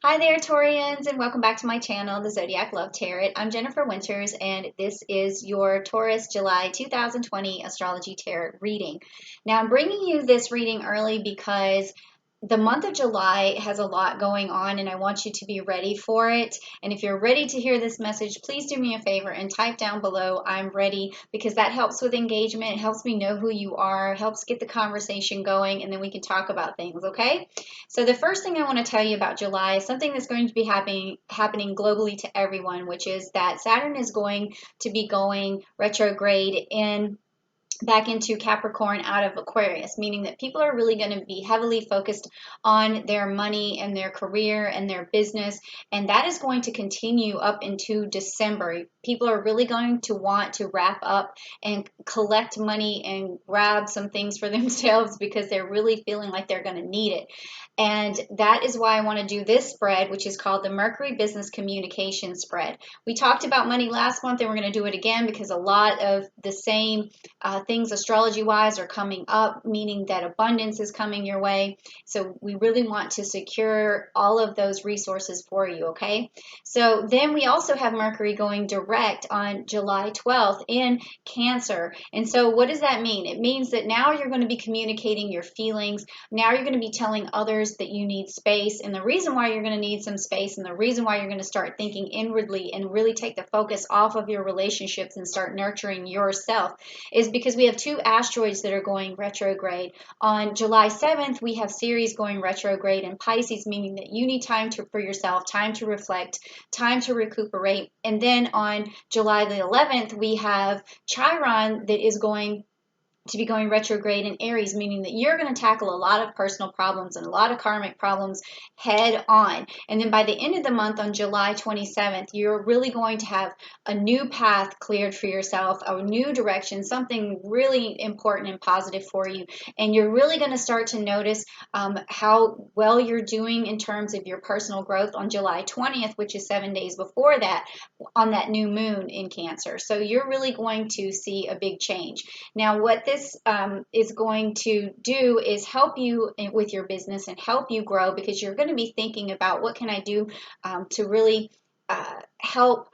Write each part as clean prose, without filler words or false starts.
Hi there, Taurians, and welcome back to my channel, the Zodiac Love Tarot. I'm Jennifer Winters, and this is your Taurus July 2020 Astrology Tarot reading. Now, I'm bringing you this reading early because the month of July has a lot going on, and I want you to be ready for it. And if you're ready to hear this message, please do me a favor and type down below, "I'm ready," because that helps with engagement, helps me know who you are, helps get the conversation going, and then we can talk about things, okay? So the first thing I want to tell you about July is something that's going to be happening globally to everyone, which is that Saturn is going to be going retrograde in back into Capricorn out of Aquarius, meaning that people are really going to be heavily focused on their money and their career and their business, and that is going to continue up into December. People are really going to want to wrap up and collect money and grab some things for themselves because they're really feeling like they're going to need it. And that is why I want to do this spread, which is called the Mercury Business Communication Spread. We talked about money last month, and we're going to do it again because a lot of the same things astrology-wise are coming up, meaning that abundance is coming your way. So we really want to secure all of those resources for you, okay? So then we also have Mercury going direct on July 12th in Cancer. And so what does that mean? It means that now you're going to be communicating your feelings. Now you're going to be telling others that you need space. And the reason why you're going to need some space and the reason why you're going to start thinking inwardly and really take the focus off of your relationships and start nurturing yourself is because we have two asteroids that are going retrograde. On July 7th, we have Ceres going retrograde in Pisces, meaning that you need time for yourself, time to reflect, time to recuperate. And then on July the 11th, we have Chiron that is going to be going retrograde in Aries, meaning that you're going to tackle a lot of personal problems and a lot of karmic problems head on. And then by the end of the month on July 27th, you're really going to have a new path cleared for yourself, a new direction, something really important and positive for you. And you're really going to start to notice how well you're doing in terms of your personal growth on July 20th, which is 7 days before that, on that new moon in Cancer. So you're really going to see a big change. Now, what this is going to do is help you with your business and help you grow, because you're going to be thinking about what can I do to really help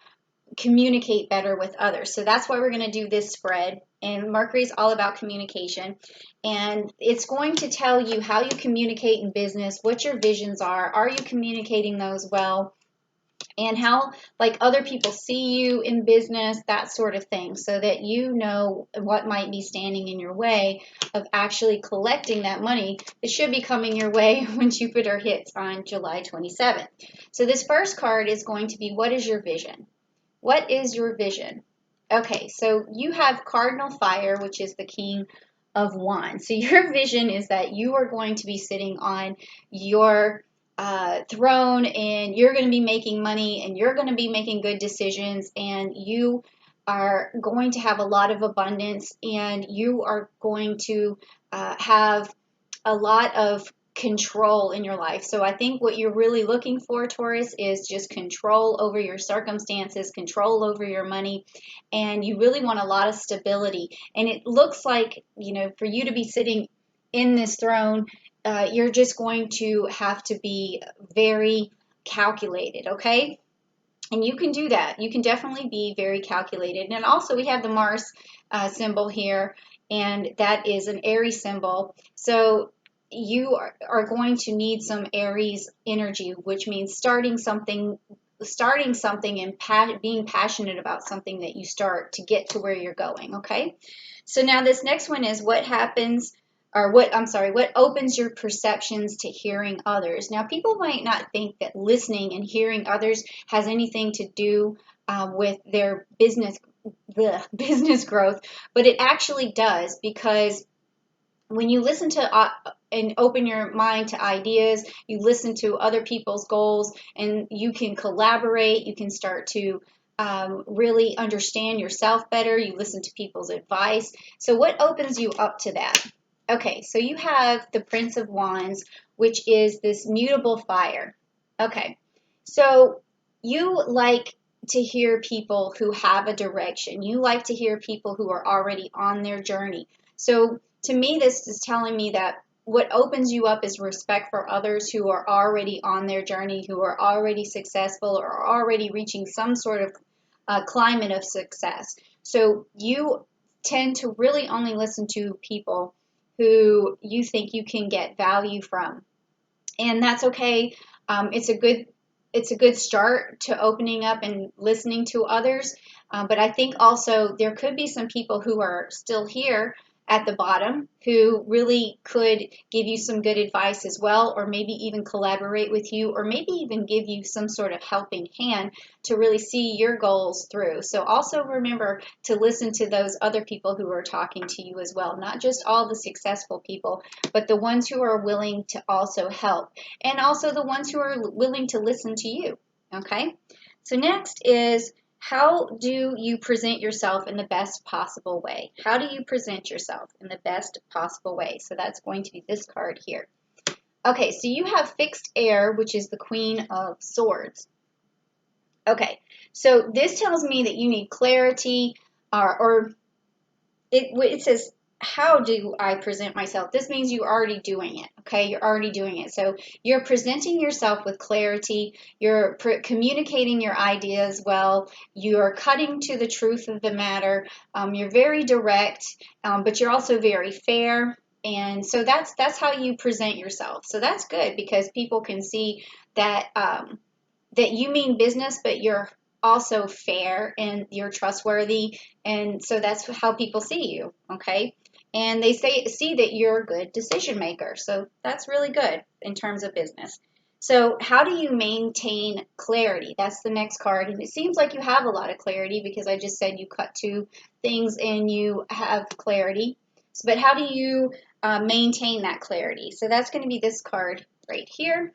communicate better with others. So that's why we're going to do this spread. And Mercury is all about communication, and it's going to tell you how you communicate in business, what your visions are you communicating those well, and how like other people see you in business, that sort of thing, so that you know what might be standing in your way of actually collecting that money that should be coming your way when Jupiter hits on July 27th. So this first card is going to be, what is your vision? What is your vision? Okay, so you have Cardinal Fire, which is the King of Wands. So your vision is that you are going to be sitting on your throne, and you're going to be making money, and you're going to be making good decisions, and you are going to have a lot of abundance, and you are going to have a lot of control in your life. So I think what you're really looking for, Taurus, is just control over your circumstances, control over your money, and you really want a lot of stability. And it looks like, you know, for you to be sitting in this throne, you're just going to have to be very calculated, okay? And you can do that. You can definitely be very calculated. And also we have the Mars symbol here, and that is an Aries symbol. So you are going to need some Aries energy, which means starting something and being passionate about something that you start to get to where you're going, okay? So now this next one is what opens your perceptions to hearing others. Now, people might not think that listening and hearing others has anything to do with their business growth, but it actually does, because when you listen to and open your mind to ideas, you listen to other people's goals, and you can collaborate, you can start to really understand yourself better, you listen to people's advice. So what opens you up to that? Okay, so you have the Prince of Wands, which is this mutable fire. Okay, so you like to hear people who have a direction. You like to hear people who are already on their journey. So to me, this is telling me that what opens you up is respect for others who are already on their journey, who are already successful or are already reaching some sort of climate of success. So you tend to really only listen to people who you think you can get value from, and that's okay. It's a good start to opening up and listening to others. But I think also there could be some people who are still here at the bottom who really could give you some good advice as well, or maybe even collaborate with you, or maybe even give you some sort of helping hand to really see your goals through. So also remember to listen to those other people who are talking to you as well, not just all the successful people, but the ones who are willing to also help, and also the ones who are willing to listen to you. Okay, so next is, how do you present yourself in the best possible way? How do you present yourself in the best possible way? So that's going to be this card here. Okay, so you have fixed air, which is the Queen of Swords. Okay, so this tells me that you need clarity, or it says, how do I present myself? This means you're already doing it, okay? You're already doing it. So you're presenting yourself with clarity. You're communicating your ideas well. You're cutting to the truth of the matter. You're very direct, but you're also very fair. And so that's how you present yourself. So that's good, because people can see that that you mean business, but you're also fair and you're trustworthy. And so that's how people see you, okay? And they see that you're a good decision maker. So that's really good in terms of business. So how do you maintain clarity? That's the next card. And it seems like you have a lot of clarity, because I just said you cut to things and you have clarity. But how do you maintain that clarity? So that's going to be this card right here.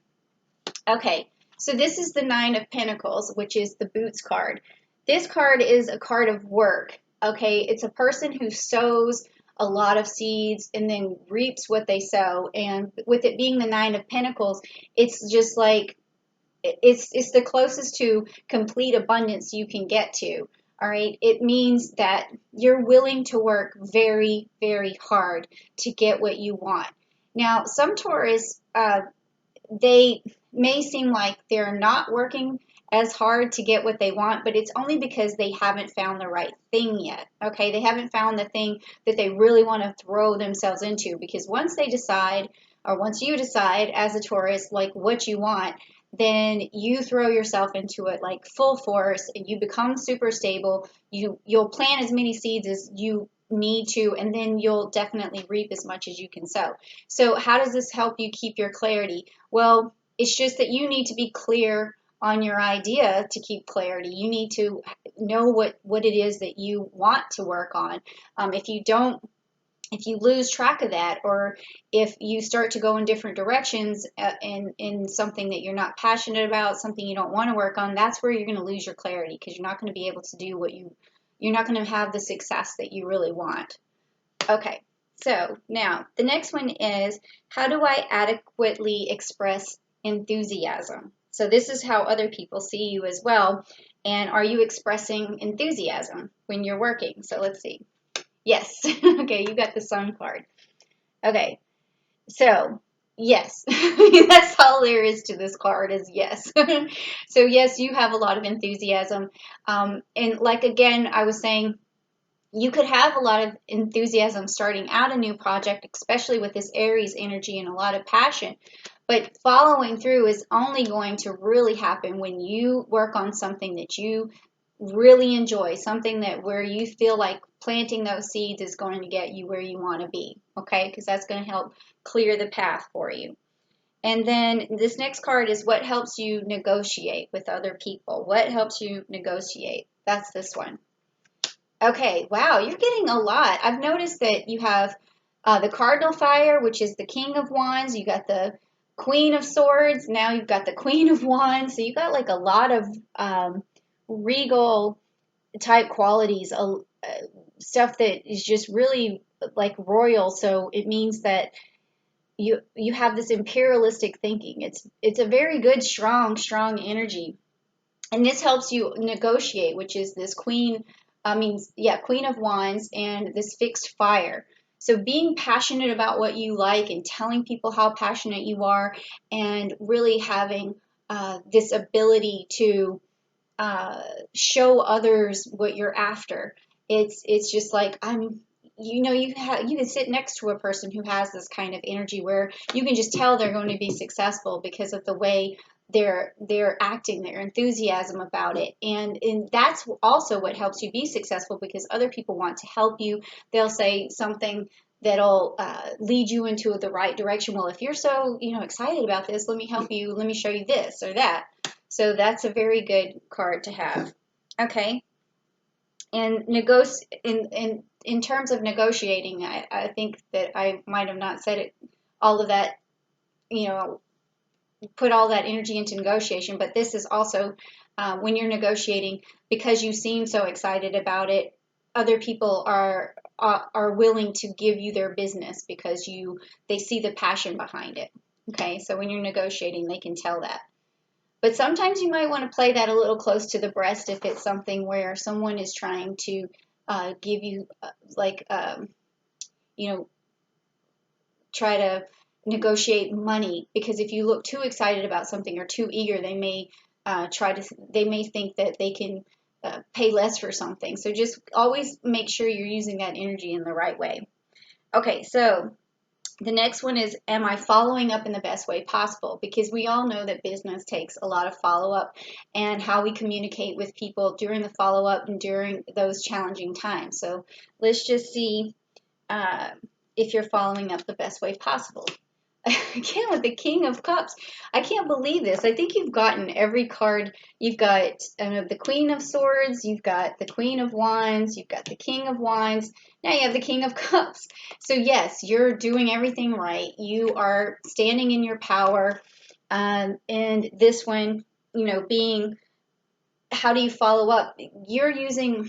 Okay, so this is the Nine of Pentacles, which is the Boots card. This card is a card of work. Okay, it's a person who sows a lot of seeds and then reaps what they sow. And with it being the Nine of Pentacles, it's just like, it's the closest to complete abundance you can get to. All right, it means that you're willing to work very, very hard to get what you want. Now, some Taurus, they may seem like they're not working as hard to get what they want, but it's only because they haven't found the right thing yet. Okay, they haven't found the thing that they really want to throw themselves into, because once they decide, or once you decide as a Taurus, like what you want, then you throw yourself into it like full force, and you become super stable. You'll plant as many seeds as you need to, and then you'll definitely reap as much as you can sow. So how does this help you keep your clarity? Well, it's just that you need to be clear on your idea to keep clarity. You need to know what it is that you want to work on. If you don't, if you lose track of that, or if you start to go in different directions in something that you're not passionate about, something you don't want to work on, that's where you're going to lose your clarity, because you're not going to be able to do you're not going to have the success that you really want. Okay, so now the next one is, how do I adequately express enthusiasm? So this is how other people see you as well. And are you expressing enthusiasm when you're working? So let's see. Yes. Okay, you got the Sun card. Okay, so yes, that's all there is to this card, is yes. So yes, you have a lot of enthusiasm. And like, again, I was saying, you could have a lot of enthusiasm starting out a new project, especially with this Aries energy and a lot of passion. But following through is only going to really happen when you work on something that you really enjoy, something that where you feel like planting those seeds is going to get you where you want to be, okay? Because that's going to help clear the path for you. And then this next card is, what helps you negotiate with other people? What helps you negotiate? That's this one. Okay, wow, you're getting a lot. I've noticed that you have the Cardinal Fire, which is the King of Wands. You got the Queen of Swords. Now you've got the Queen of Wands. So you got like a lot of regal type qualities, stuff that is just really like royal. So it means that you have this imperialistic thinking. It's a very good, strong energy. And this helps you negotiate, which is this Queen of Wands and this fixed fire. So being passionate about what you like and telling people how passionate you are, and really having this ability to show others what you're after. It's just like you can sit next to a person who has this kind of energy where you can just tell they're going to be successful because of the way they're acting, their enthusiasm about it, and that's also what helps you be successful, because other people want to help you. They'll say something that'll lead you into the right direction. Well, if you're so excited about this, let me help you, let me show you this or that. So that's a very good card to have. Okay. And in terms of negotiating, I think that I might have not said it, all of that, put all that energy into negotiation, but this is also when you're negotiating, because you seem so excited about it, other people are willing to give you their business because they see the passion behind it. Okay, so when you're negotiating, they can tell that. But sometimes you might want to play that a little close to the breast if it's something where someone is trying to give you, try to negotiate money. Because if you look too excited about something or too eager, they may think that they can pay less for something. So just always make sure you're using that energy in the right way. Okay, so the next one is, am I following up in the best way possible? Because we all know that business takes a lot of follow-up, and how we communicate with people during the follow-up and during those challenging times. So let's just see if you're following up the best way possible. Again, with the King of Cups, I can't believe this. I think you've gotten every card. You've got the Queen of Swords, you've got the Queen of Wands, you've got the King of Wands, now you have the King of Cups. So yes, you're doing everything right. You are standing in your power. And this one, being, how do you follow up? You're using...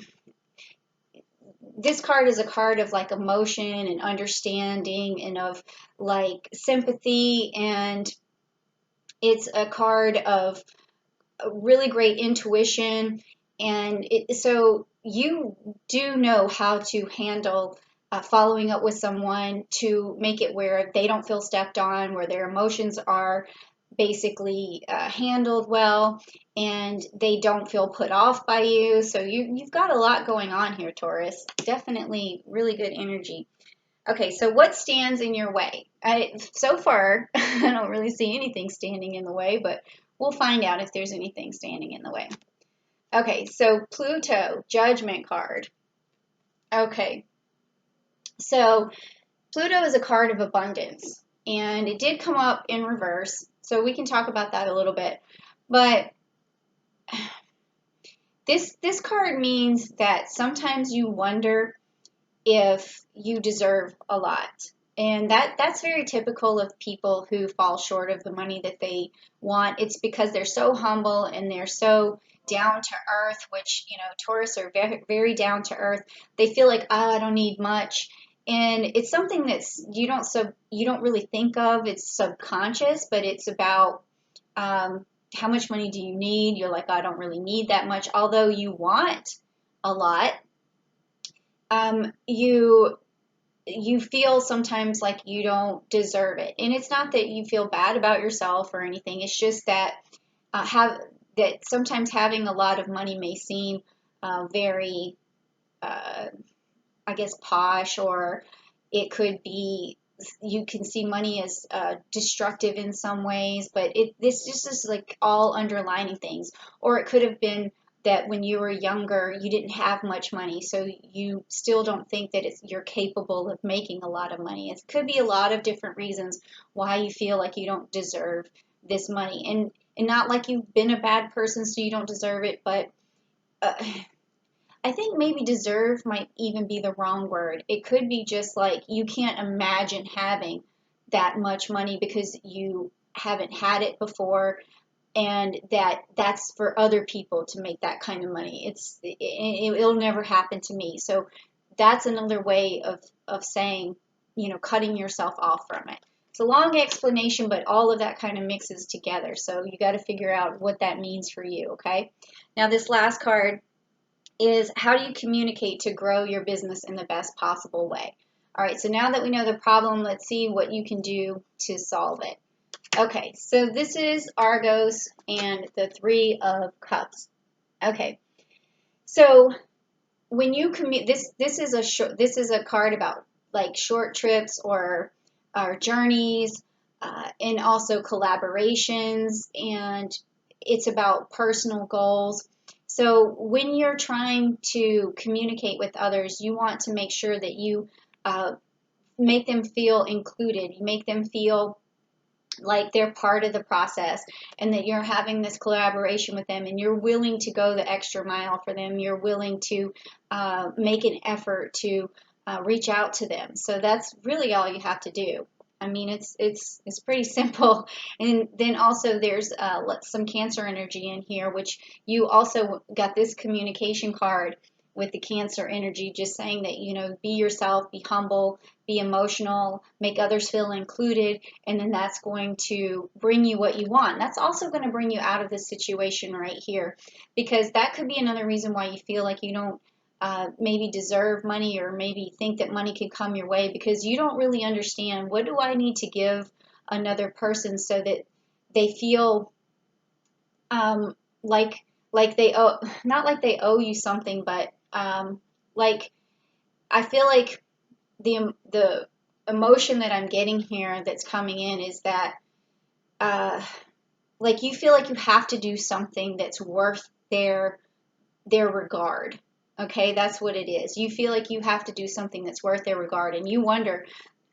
This card is a card of like emotion and understanding and of like sympathy, and it's a card of really great intuition, and so you do know how to handle following up with someone to make it where they don't feel stepped on, where their emotions are basically handled well, and they don't feel put off by you. So you've got a lot going on here, Taurus. Definitely really good energy. Okay, so what stands in your way? So far, I don't really see anything standing in the way, but we'll find out if there's anything standing in the way. Okay, so Pluto, Judgment card. Okay, so Pluto is a card of abundance, and it did come up in reverse, so we can talk about that a little bit. But this card means that sometimes you wonder if you deserve a lot. And that's very typical of people who fall short of the money that they want. It's because they're so humble and they're so down to earth, which, Taurus are very, very down to earth. They feel like, I don't need much. And it's something that's you don't really think of. It's subconscious, but it's about how much money do you need? You're like, I don't really need that much, although you want a lot. You feel sometimes like you don't deserve it, and it's not that you feel bad about yourself or anything. It's just that sometimes having a lot of money may seem very, I guess, posh, or it could be, you can see money as destructive in some ways, but this just is like all underlining things. Or it could have been that when you were younger, you didn't have much money, so you still don't think that you're capable of making a lot of money. It could be a lot of different reasons why you feel like you don't deserve this money, and not like you've been a bad person so you don't deserve it, but I think maybe deserve might even be the wrong word. It could be just like you can't imagine having that much money because you haven't had it before, and that's for other people to make that kind of money. It'll never happen to me. So that's another way of saying, cutting yourself off from it. It's a long explanation, but all of that kind of mixes together. So you got to figure out what that means for you, okay? Now this last card is, how do you communicate to grow your business in the best possible way? All right, so now that we know the problem, let's see what you can do to solve it. Okay, so this is Argos and the Three of Cups. Okay, so when you commute, this is a card about like short trips or journeys, and also collaborations, and it's about personal goals. So when you're trying to communicate with others, you want to make sure that you make them feel included. You make them feel like they're part of the process, and that you're having this collaboration with them, and you're willing to go the extra mile for them. You're willing to make an effort to reach out to them. So that's really all you have to do. I mean, it's pretty simple. And then also there's some Cancer energy in here, which you also got this communication card with the Cancer energy, just saying that, you know, be yourself, be humble, be emotional, make others feel included, and then that's going to bring you what you want. That's also going to bring you out of this situation right here, because that could be another reason why you feel like you don't maybe deserve money, or maybe think that money could come your way, because you don't really understand, what do I need to give another person so that they feel like they owe, not like they owe you something, but like I feel like the emotion that I'm getting here that's coming in is that uh, like you feel like you have to do something that's worth their regard. Okay, that's what it is. You feel like you have to do something that's worth their regard, and you wonder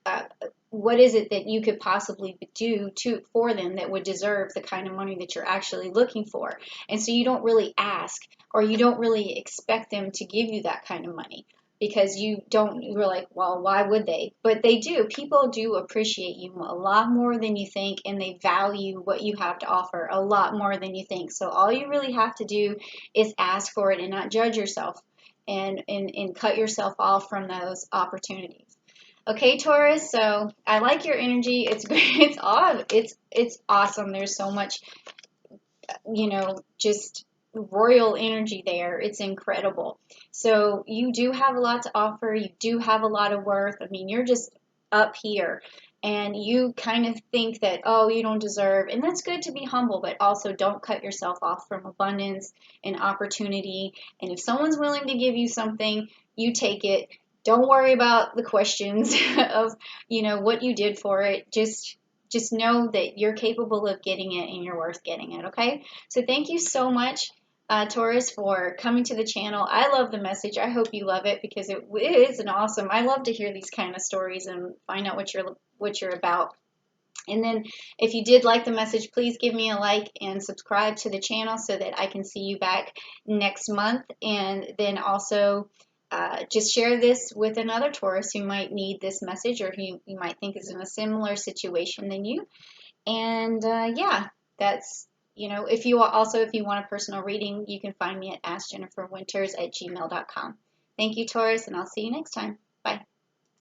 uh, what is it that you could possibly do for them that would deserve the kind of money that you're actually looking for. And so you don't really ask, or you don't really expect them to give you that kind of money, because you're like, well, why would they? But they do. People do appreciate you a lot more than you think, and they value what you have to offer a lot more than you think. So all you really have to do is ask for it and not judge yourself, and cut yourself off from those opportunities. Okay, Taurus, so I like your energy. It's great. It's odd. It's awesome. There's so much, just royal energy there. It's incredible. So you do have a lot to offer. You do have a lot of worth. I mean, you're just up here, and you kind of think that, oh, you don't deserve, and that's good to be humble, but also don't cut yourself off from abundance and opportunity. And if someone's willing to give you something, you take it. Don't worry about the questions of, what you did for it. Just know that you're capable of getting it, and you're worth getting it, okay? So thank you so much, Taurus, for coming to the channel. I love the message. I hope you love it, because it is an awesome. I love to hear these kind of stories and find out what you're about. And then if you did like the message, please give me a like and subscribe to the channel so that I can see you back next month. And then also just share this with another Taurus who might need this message, or who you might think is in a similar situation than you. And yeah, that's, if you want a personal reading, you can find me at askjenniferwinters@gmail.com. Thank you, Taurus, and I'll see you next time. Bye.